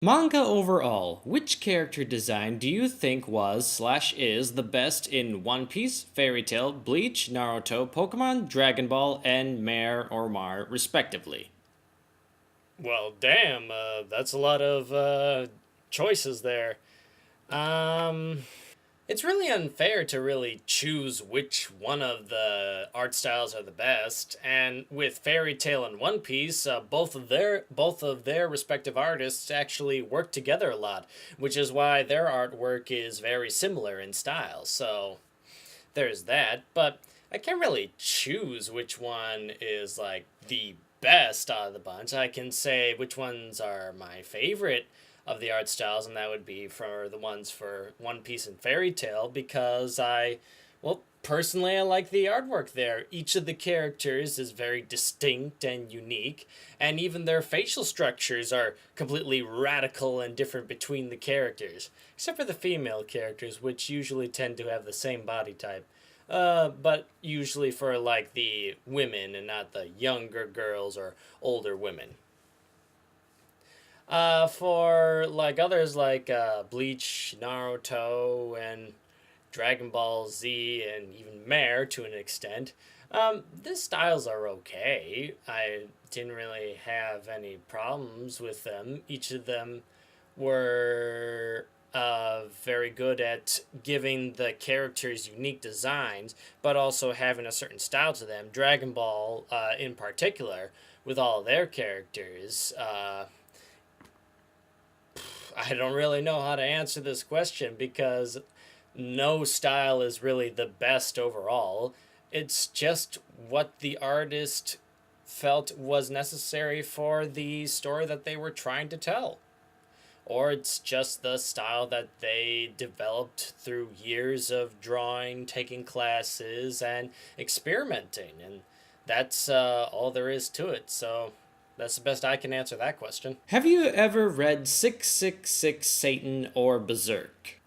Manga overall, which character design do you think was/is the best in One Piece, Fairy Tail, Bleach, Naruto, Pokemon, Dragon Ball, and Mare or Mar, respectively? Well, damn, that's a lot of choices there. Um, it's really unfair to really choose which one of the art styles are the best. And with Fairy Tail and One Piece, both of their respective artists actually work together a lot, which is why their artwork is very similar in style. So there's that. But I can't really choose which one is like the best out of the bunch. I can say which ones are my favorite of the art styles, and that would be for the ones for One Piece and Fairy Tail because well, personally, I like the artwork there. Each of the characters is very distinct and unique, and even their facial structures are completely radical and different between the characters, except for the female characters, which usually tend to have the same body type. But usually for like the women and not the younger girls or older women. For like others like Bleach, Naruto, and Dragon Ball Z, and even Mare to an extent, the styles are okay. I didn't really have any problems with them. Each of them were very good at giving the characters unique designs, but also having a certain style to them. Dragon Ball, in particular, with all their characters, I don't really know how to answer this question because no style is really the best overall. It's just what the artist felt was necessary for the story that they were trying to tell. Or it's just the style that they developed through years of drawing, taking classes, and experimenting. And that's all there is to it. So that's the best I can answer that question. Have you ever read 666 Satan or Berserk?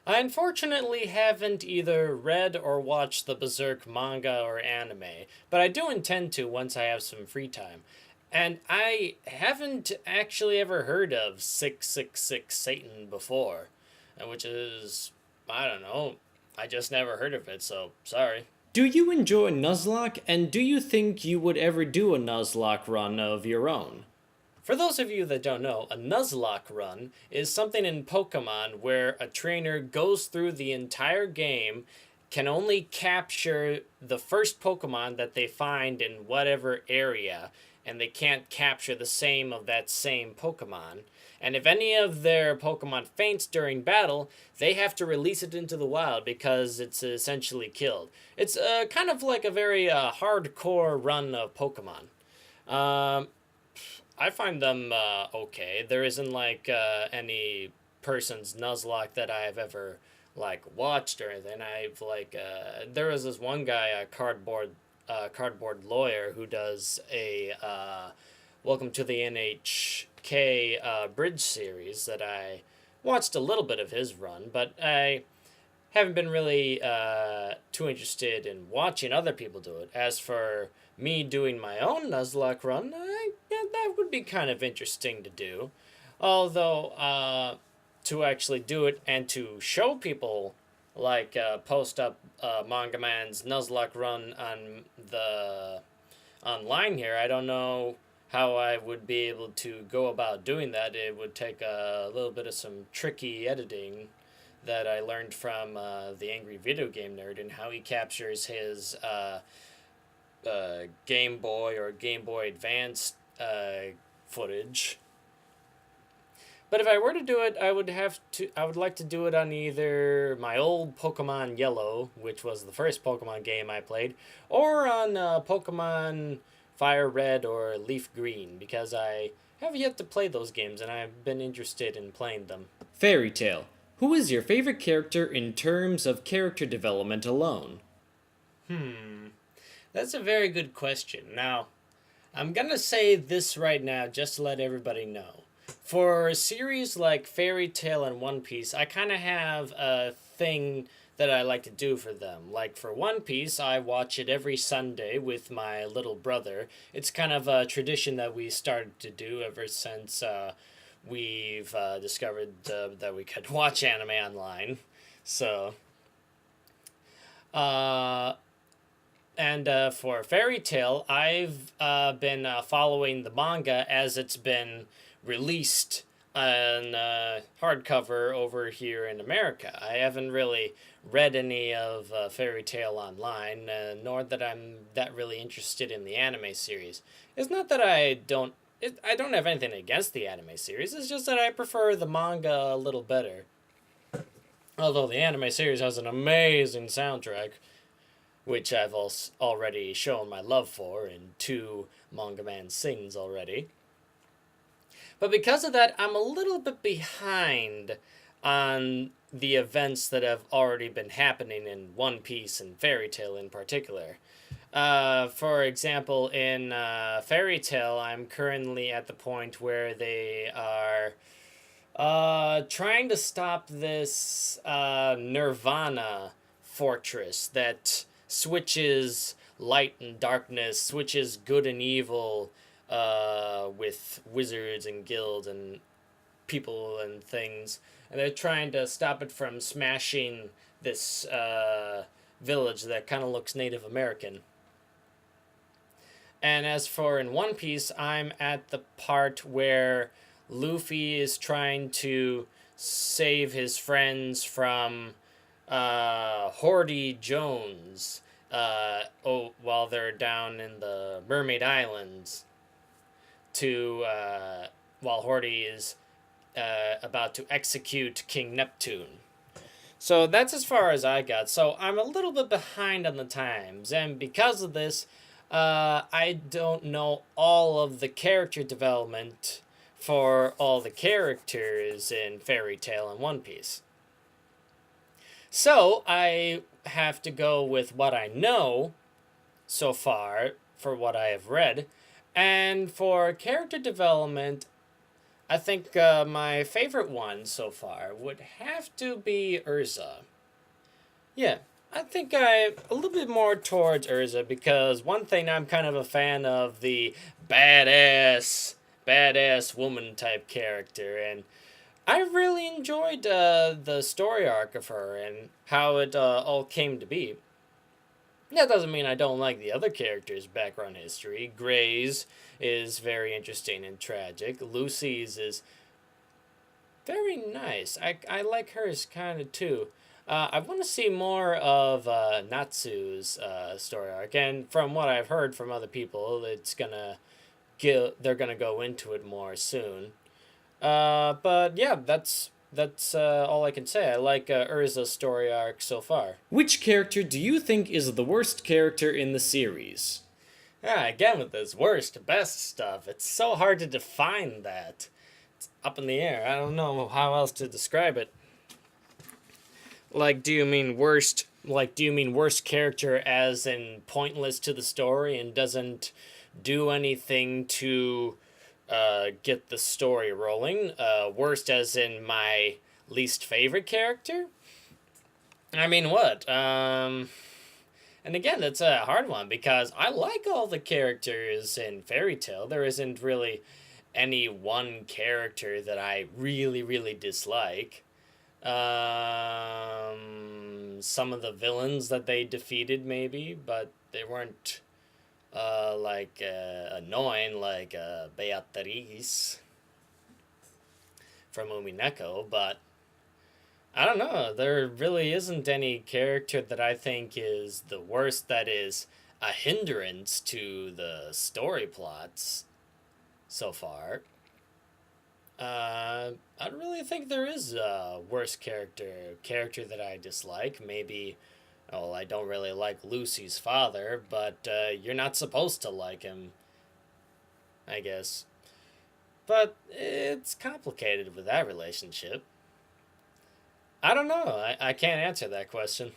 I unfortunately haven't either read or watched the Berserk manga or anime, but I do intend to once I have some free time. And I haven't actually ever heard of 666 Satan before, which is, I don't know, I just never heard of it, so sorry. Do you enjoy Nuzlocke, and do you think you would ever do a Nuzlocke run of your own? For those of you that don't know, a Nuzlocke run is something in Pokemon where a trainer goes through the entire game, can only capture the first Pokemon that they find in whatever area, and they can't capture the same of that same Pokemon. And if any of their Pokemon faints during battle, they have to release it into the wild because it's essentially killed. It's kind of like a very hardcore run of Pokemon. Um, I find them okay. There isn't like any person's Nuzlocke that I've ever like watched or anything. I've like there was this one guy, a cardboard lawyer, who does a Welcome to the NHK bridge series that I watched a little bit of his run, but I haven't been really too interested in watching other people do it. As for me doing my own Nuzlocke run, yeah, that would be kind of interesting to do. Although, to actually do it and to show people, like post up MangaMan's Nuzlocke run on the online here, I don't know how I would be able to go about doing that. It would take a little bit of some tricky editing that I learned from the Angry Video Game Nerd and how he captures his Game Boy or Game Boy Advance footage. But if I were to do it, I would like to do it on either my old Pokemon Yellow, which was the first Pokemon game I played, or on Pokemon Fire Red or Leaf Green, because I have yet to play those games and I've been interested in playing them. Fairy Tale. Who is your favorite character in terms of character development alone? That's a very good question. Now, I'm gonna say this right now just to let everybody know. For a series like Fairy Tail and One Piece, I kind of have a thing that I like to do for them. Like for One Piece, I watch it every Sunday with my little brother. It's kind of a tradition that we started to do ever since we've discovered that we could watch anime online. So, uh, and for Fairy Tale, I've been following the manga as it's been released on hardcover over here in America. I haven't really read any of Fairy Tale online, nor that I'm that really interested in the anime series. It's not that I don't have anything against the anime series. It's just that I prefer the manga a little better. Although the anime series has an amazing soundtrack, which I've also already shown my love for in two MangaMan's sings already. But because of that, I'm a little bit behind on the events that have already been happening in One Piece and Fairy Tale in particular. For example, in Fairy Tale, I'm currently at the point where they are trying to stop this Nirvana fortress that switches light and darkness, switches good and evil with wizards and guilds and people and things. And they're trying to stop it from smashing this village that kind of looks Native American. And as for in One Piece, I'm at the part where Luffy is trying to save his friends from Hordy Jones while they're down in the Mermaid Islands while Hordy is about to execute King Neptune. So that's as far as I got. So I'm a little bit behind on the times, and because of this, I don't know all of the character development for all the characters in Fairy Tale and One Piece. So I have to go with what I know so far for what I have read. And for character development, I think my favorite one so far would have to be Urza. Yeah, I think I'm a little bit more towards Urza because one thing I'm kind of a fan of the badass woman type character, and I really enjoyed the story arc of her and how it all came to be. That doesn't mean I don't like the other characters' background history. Gray's is very interesting and tragic. Lucy's is very nice. I like hers kind of too. I want to see more of Natsu's story arc, and from what I've heard from other people, they're gonna go into it more soon. But yeah, that's all I can say. I like Urza's story arc so far. Which character do you think is the worst character in the series? Yeah, again with this worst, best stuff. It's so hard to define that. It's up in the air. I don't know how else to describe it. Like, do you mean worst? Like, do you mean worst character as in pointless to the story and doesn't do anything to get the story rolling? Worst as in my least favorite character? I mean, what? And again, that's a hard one because I like all the characters in Fairy Tale. There isn't really any one character that I really, really dislike. Some of the villains that they defeated, maybe, but they weren't annoying like Beatrice from Umineko, but I don't know. There really isn't any character that I think is the worst that is a hindrance to the story plots so far. I don't really think there is a worst character that I dislike. Maybe, well, I don't really like Lucy's father, but you're not supposed to like him, I guess. But it's complicated with that relationship. I don't know. I can't answer that question.